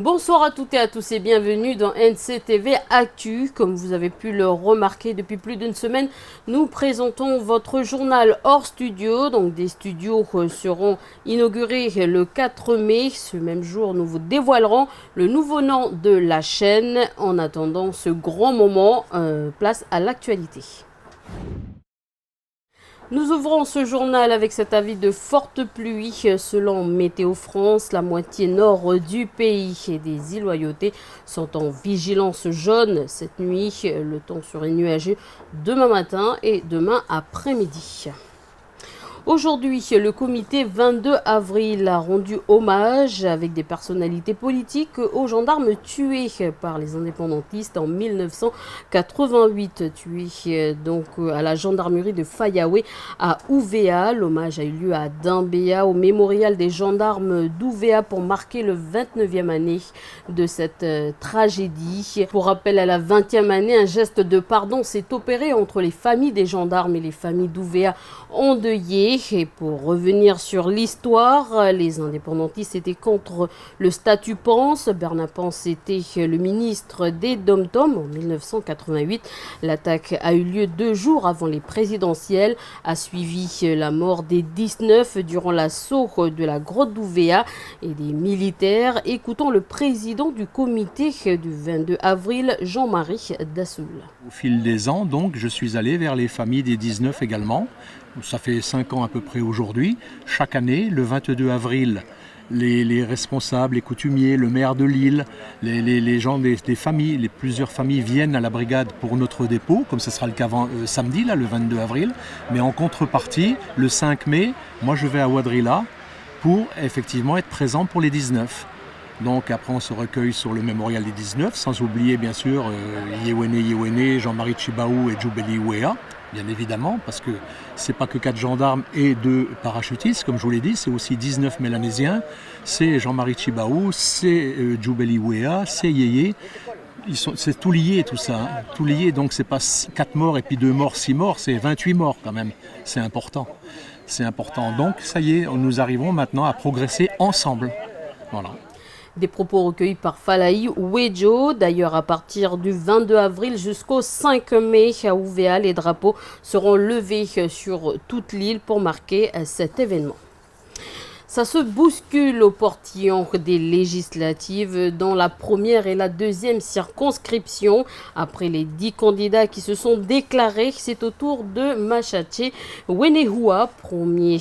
Bonsoir à toutes et à tous et bienvenue dans NCTV Actu. Comme vous avez pu le remarquer depuis plus d'une semaine, nous présentons votre journal hors studio. Donc des studios seront inaugurés le 4 mai. Ce même jour, nous vous dévoilerons le nouveau nom de la chaîne. En attendant ce grand moment, place à l'actualité. Nous ouvrons ce journal avec cet avis de forte pluie. Selon Météo France, la moitié nord du pays et des îles Loyauté sont en vigilance jaune cette nuit. Le temps serait nuageux demain matin et demain après-midi. Aujourd'hui, le comité 22 avril a rendu hommage avec des personnalités politiques aux gendarmes tués par les indépendantistes en 1988, tués donc à la gendarmerie de Fayaoué à Ouvéa. L'hommage a eu lieu à Dimbéa au mémorial des gendarmes d'Ouvéa pour marquer le 29e année de cette tragédie. Pour rappel, à la 20e année, un geste de pardon s'est opéré entre les familles des gendarmes et les familles d'Ouvéa endeuillées. Et pour revenir sur l'histoire, les indépendantistes étaient contre le statut Pance. Bernard Pance était le ministre des Dom-Tom en 1988. L'attaque a eu lieu 2 jours avant les présidentielles. A suivi la mort des 19 durant l'assaut de la grotte d'Ouvéa et des militaires. Écoutons le président du comité du 22 avril, Jean-Marie Dassoul. Au fil des ans, donc, je suis allé vers les familles des 19 également. Ça fait 5 ans à peu près aujourd'hui. Chaque année, le 22 avril, les responsables, les coutumiers, le maire de l'île, les gens des familles, plusieurs familles viennent à la brigade pour notre dépôt, comme ce sera le cas samedi, là, le 22 avril. Mais en contrepartie, le 5 mai, moi je vais à Ouadrilla pour effectivement être présent pour les 19. Donc après on se recueille sur le mémorial des 19, sans oublier bien sûr Yewene, Jean-Marie Chibaou et Djoubeli Ouéa, bien évidemment, parce que c'est pas que 4 gendarmes et 2 parachutistes, comme je vous l'ai dit, c'est aussi 19 Mélanésiens, c'est Jean-Marie Chibaou, c'est Djoubeli Ouéa, c'est Yeye. C'est tout lié tout ça, hein. Tout lié, donc c'est pas 4 morts et puis 2 morts, 6 morts, c'est 28 morts quand même, c'est important. C'est important, donc ça y est, nous arrivons maintenant à progresser ensemble, voilà. Des propos recueillis par Falaï Ouedjo. D'ailleurs, à partir du 22 avril jusqu'au 5 mai, à Ouvéa, les drapeaux seront levés sur toute l'île pour marquer cet événement. Ça se bouscule au portillon des législatives dans la première et la deuxième circonscription. Après les 10 candidats qui se sont déclarés, c'est au tour de Machache Wenehua, premier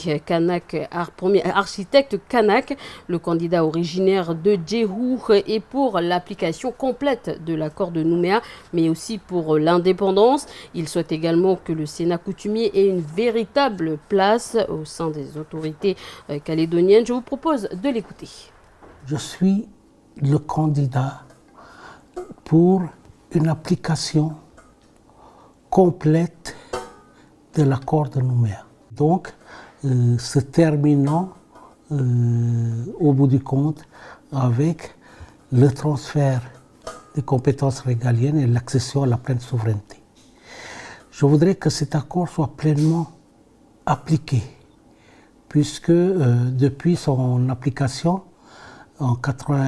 architecte kanak. Le candidat originaire de Djehou est pour l'application complète de l'accord de Nouméa, mais aussi pour l'indépendance. Il souhaite également que le Sénat coutumier ait une véritable place au sein des autorités calédoniennes. Je vous propose de l'écouter. Je suis le candidat pour une application complète de l'accord de Nouméa. Donc, se terminant au bout du compte avec le transfert des compétences régaliennes et l'accession à la pleine souveraineté. Je voudrais que cet accord soit pleinement appliqué, puisque depuis son application en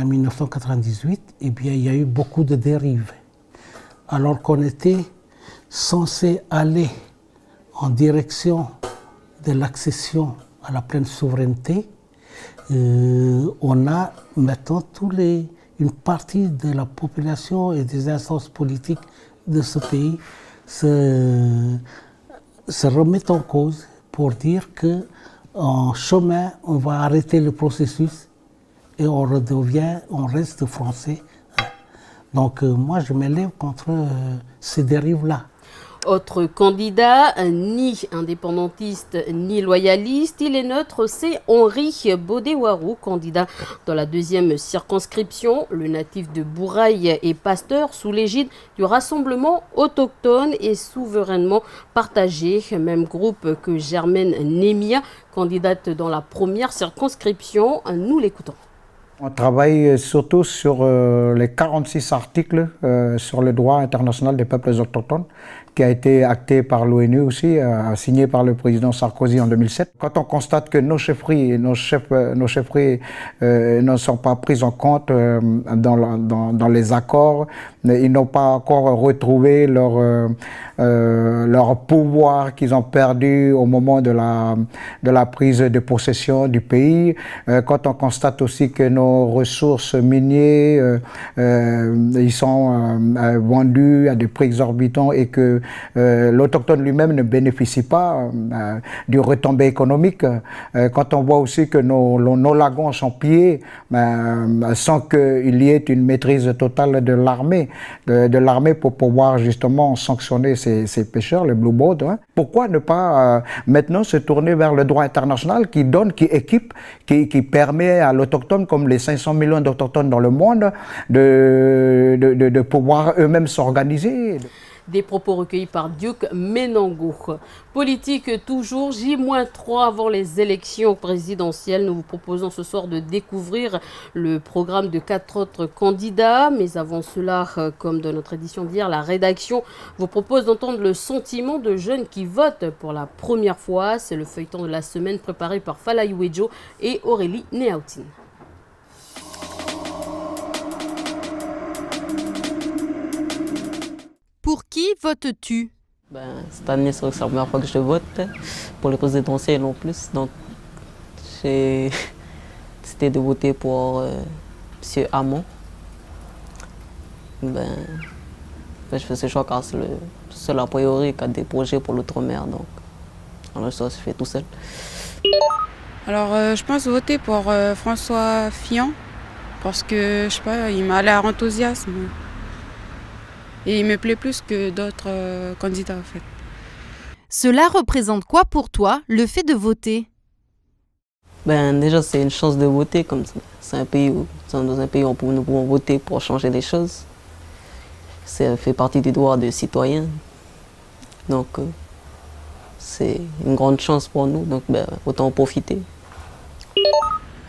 1998, eh bien, il y a eu beaucoup de dérives. Alors qu'on était censé aller en direction de l'accession à la pleine souveraineté, on a maintenant une partie de la population et des instances politiques de ce pays se remettent en cause pour dire que en chemin, on va arrêter le processus et on reste français. Donc moi, je m'élève contre ces dérives-là. Autre candidat, ni indépendantiste ni loyaliste, il est neutre, c'est Henri Bodéwarou, candidat dans la deuxième circonscription. Le natif de Bouraille est pasteur sous l'égide du Rassemblement autochtone et souverainement partagé. Même groupe que Germaine Némia, candidate dans la première circonscription. Nous l'écoutons. On travaille surtout sur les 46 articles sur le droit international des peuples autochtones qui a été acté par l'ONU aussi, signé par le président Sarkozy en 2007. Quand on constate que nos chefferies ne sont pas prises en compte dans les accords, ils n'ont pas encore retrouvé leur pouvoir qu'ils ont perdu au moment de la prise de possession du pays. Quand on constate aussi que nos ressources minières ils sont vendus à des prix exorbitants et que l'autochtone lui-même ne bénéficie pas du retombée économique. Quand on voit aussi que nos lagons sont pillés sans qu'il y ait une maîtrise totale de l'armée pour pouvoir justement sanctionner ces pêcheurs, les blue boats. Pourquoi ne pas maintenant se tourner vers le droit international qui équipe, qui permet à l'autochtone, comme les 500 millions d'autochtones dans le monde, de pouvoir eux-mêmes s'organiser. Des propos recueillis par Duke Menango. Politique toujours, J-3 avant les élections présidentielles. Nous vous proposons ce soir de découvrir le programme de 4 autres candidats. Mais avant cela, comme dans notre édition d'hier, la rédaction vous propose d'entendre le sentiment de jeunes qui votent pour la première fois. C'est le feuilleton de la semaine préparé par Falaï Wedjo et Aurélie Néautine. Pour qui votes-tu? Cette année, c'est la première fois que je vote pour les présidentielles en plus. Donc, j'ai décidé de voter pour M. Hamon. Je fais ce choix car c'est le seul a priori qui a des projets pour l'outre-mer. Donc, alors ça se fait tout seul. Alors, je pense voter pour François Fillon parce que, je sais pas, il m'a l'air enthousiaste. Et il me plaît plus que d'autres candidats, en fait. Cela représente quoi pour toi, le fait de voter? Déjà, c'est une chance de voter. Comme c'est un pays dans un pays où nous pouvons voter pour changer les choses. Ça fait partie du droit de citoyen. Donc, c'est une grande chance pour nous. Donc, autant en profiter.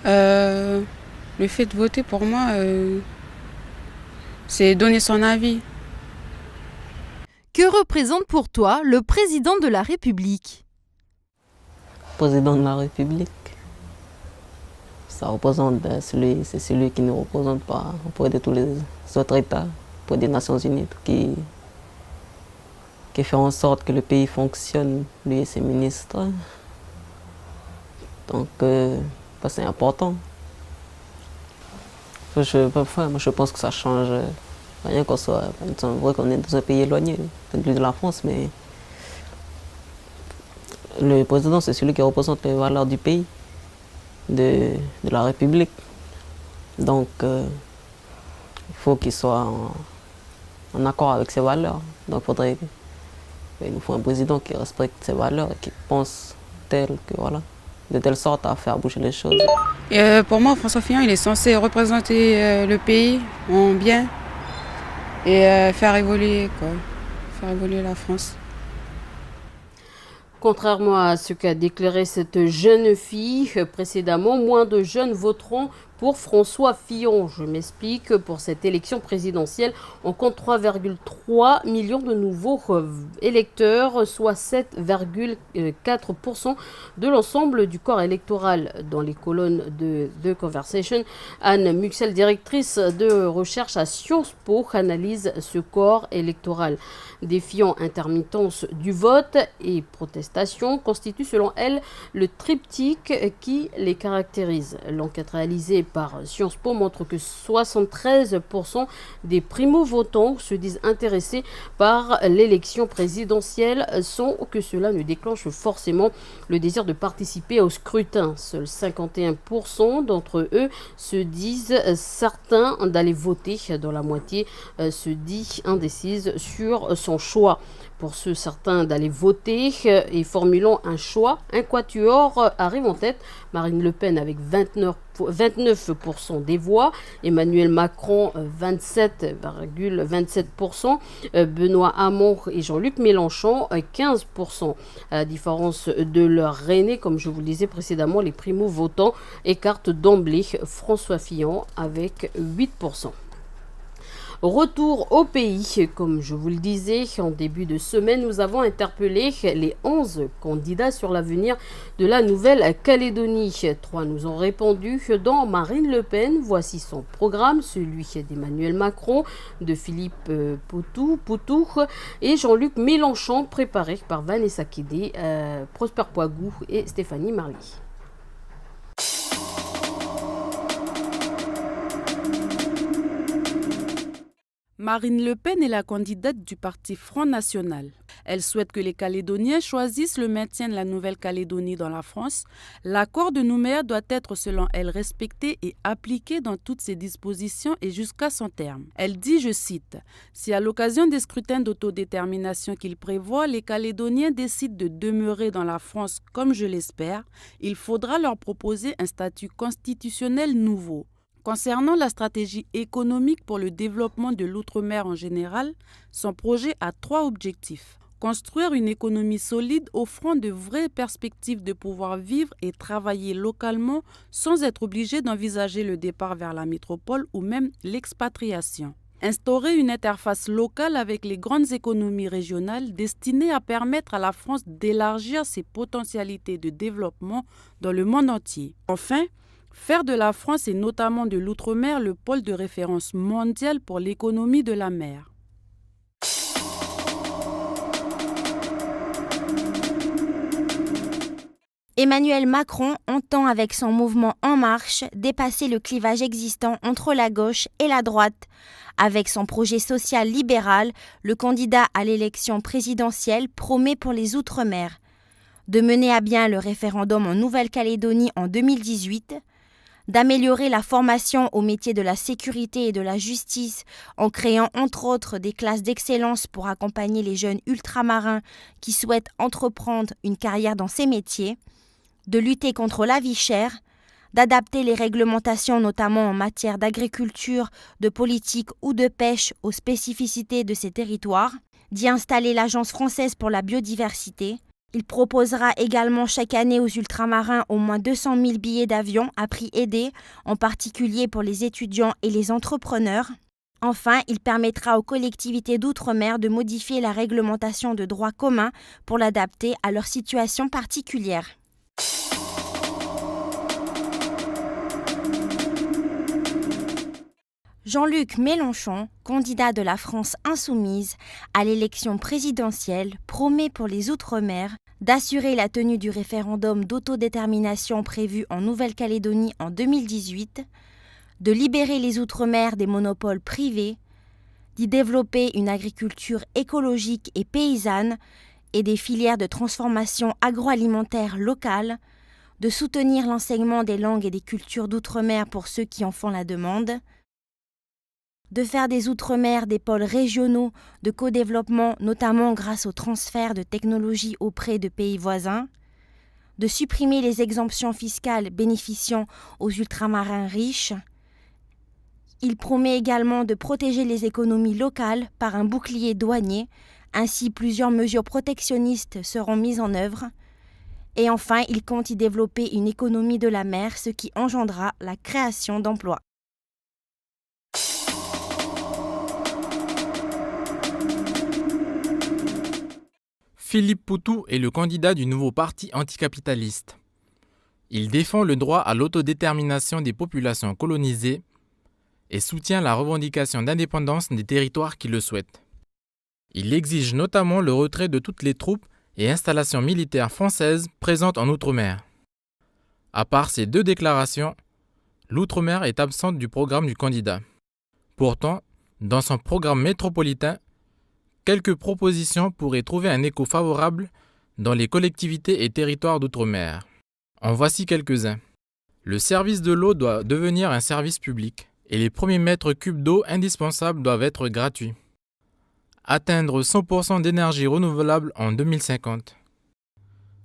Le fait de voter, pour moi, c'est donner son avis. Que représente pour toi le président de la République? Président de la République, ça représente c'est celui qui ne représente pas auprès de tous les autres États, auprès des Nations Unies, qui fait en sorte que le pays fonctionne, lui et ses ministres. Donc, c'est important. Je pense que ça change. Rien qu'on soit, c'est vrai qu'on est dans un pays éloigné de la France, mais le président, c'est celui qui représente les valeurs du pays, de la République. Donc, il faut qu'il soit en accord avec ses valeurs. Donc, il nous faut un président qui respecte ses valeurs et qui pense de telle sorte à faire bouger les choses. Et pour moi, François Fillon, il est censé représenter le pays en bien. Et faire évoluer la France. Contrairement à ce qu'a déclaré cette jeune fille précédemment, moins de jeunes voteront pour François Fillon. Je m'explique, pour cette élection présidentielle, on compte 3,3 millions de nouveaux électeurs, soit 7,4% de l'ensemble du corps électoral. Dans les colonnes de The Conversation, Anne Muxel, directrice de recherche à Sciences Po, analyse ce corps électoral. Défiant intermittence du vote et protestation constitue selon elle le triptyque qui les caractérise. L'enquête réalisée par Sciences Po montre que 73% des primo-votants se disent intéressés par l'élection présidentielle sans que cela ne déclenche forcément le désir de participer au scrutin. Seuls 51% d'entre eux se disent certains d'aller voter, dont la moitié se dit indécise sur son choix. Pour ceux certains d'aller voter et formulant un choix, un quatuor arrive en tête. Marine Le Pen avec 29% des voix, Emmanuel Macron 27,27%, Benoît Hamon et Jean-Luc Mélenchon 15%. À la différence de leur aîné, comme je vous le disais précédemment, les primo-votants écartent d'emblée François Fillon avec 8%. Retour au pays. Comme je vous le disais, en début de semaine, nous avons interpellé les 11 candidats sur l'avenir de la Nouvelle-Calédonie. 3 nous ont répondu, dont Marine Le Pen. Voici son programme, celui d'Emmanuel Macron, de Philippe Poutou et Jean-Luc Mélenchon, préparé par Vanessa Kédé, Prosper Poigou et Stéphanie Marly. Marine Le Pen est la candidate du parti Front National. Elle souhaite que les Calédoniens choisissent le maintien de la Nouvelle-Calédonie dans la France. L'accord de Nouméa doit être, selon elle, respecté et appliqué dans toutes ses dispositions et jusqu'à son terme. Elle dit, je cite, « Si à l'occasion des scrutins d'autodétermination qu'il prévoit, les Calédoniens décident de demeurer dans la France comme je l'espère, il faudra leur proposer un statut constitutionnel nouveau. » Concernant la stratégie économique pour le développement de l'outre-mer en général, son projet a 3 objectifs. Construire une économie solide offrant de vraies perspectives de pouvoir vivre et travailler localement sans être obligé d'envisager le départ vers la métropole ou même l'expatriation. Instaurer une interface locale avec les grandes économies régionales destinée à permettre à la France d'élargir ses potentialités de développement dans le monde entier. Enfin, faire de la France et notamment de l'outre-mer le pôle de référence mondial pour l'économie de la mer. Emmanuel Macron entend avec son mouvement En Marche dépasser le clivage existant entre la gauche et la droite. Avec son projet social libéral, le candidat à l'élection présidentielle promet pour les Outre-mer de mener à bien le référendum en Nouvelle-Calédonie en 2018, d'améliorer la formation aux métiers de la sécurité et de la justice en créant entre autres des classes d'excellence pour accompagner les jeunes ultramarins qui souhaitent entreprendre une carrière dans ces métiers, de lutter contre la vie chère, d'adapter les réglementations notamment en matière d'agriculture, de politique ou de pêche aux spécificités de ces territoires, d'y installer l'Agence française pour la biodiversité. Il proposera également chaque année aux ultramarins au moins 200 000 billets d'avion à prix aidé, en particulier pour les étudiants et les entrepreneurs. Enfin, il permettra aux collectivités d'outre-mer de modifier la réglementation de droit commun pour l'adapter à leur situation particulière. Jean-Luc Mélenchon, candidat de la France insoumise à l'élection présidentielle, promet pour les Outre-mer d'assurer la tenue du référendum d'autodétermination prévu en Nouvelle-Calédonie en 2018, de libérer les Outre-mer des monopoles privés, d'y développer une agriculture écologique et paysanne et des filières de transformation agroalimentaire locales, de soutenir l'enseignement des langues et des cultures d'Outre-mer pour ceux qui en font la demande, de faire des Outre-mer des pôles régionaux de co-développement, notamment grâce au transfert de technologies auprès de pays voisins, de supprimer les exemptions fiscales bénéficiant aux ultramarins riches. Il promet également de protéger les économies locales par un bouclier douanier, ainsi plusieurs mesures protectionnistes seront mises en œuvre. Et enfin, il compte y développer une économie de la mer, ce qui engendrera la création d'emplois. Philippe Poutou est le candidat du nouveau parti anticapitaliste. Il défend le droit à l'autodétermination des populations colonisées et soutient la revendication d'indépendance des territoires qui le souhaitent. Il exige notamment le retrait de toutes les troupes et installations militaires françaises présentes en Outre-mer. À part ces 2 déclarations, l'Outre-mer est absente du programme du candidat. Pourtant, dans son programme métropolitain, quelques propositions pourraient trouver un écho favorable dans les collectivités et territoires d'outre-mer. En voici quelques-uns. Le service de l'eau doit devenir un service public et les premiers mètres cubes d'eau indispensables doivent être gratuits. Atteindre 100% d'énergie renouvelable en 2050.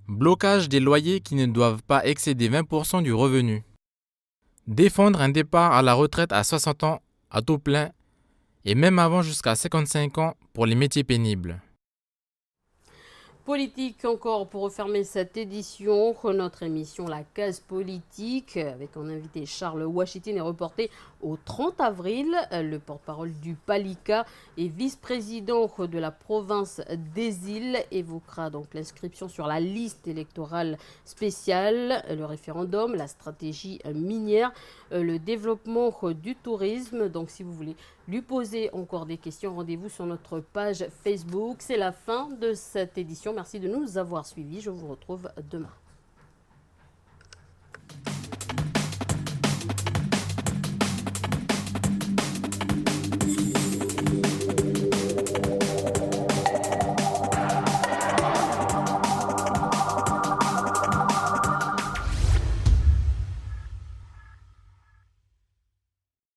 Blocage des loyers qui ne doivent pas excéder 20% du revenu. Défendre un départ à la retraite à 60 ans à taux plein et même avant jusqu'à 55 ans pour les métiers pénibles. politique encore pour refermer cette édition. Notre émission La Case Politique avec en invité Charles Ouachitine est reportée au 30 avril. Le porte-parole du PALICA et vice-président de la province des Îles évoquera donc l'inscription sur la liste électorale spéciale, le référendum, la stratégie minière, le développement du tourisme. Donc si vous voulez lui poser encore des questions, rendez-vous sur notre page Facebook. C'est la fin de cette édition. Merci de nous avoir suivis. Je vous retrouve demain.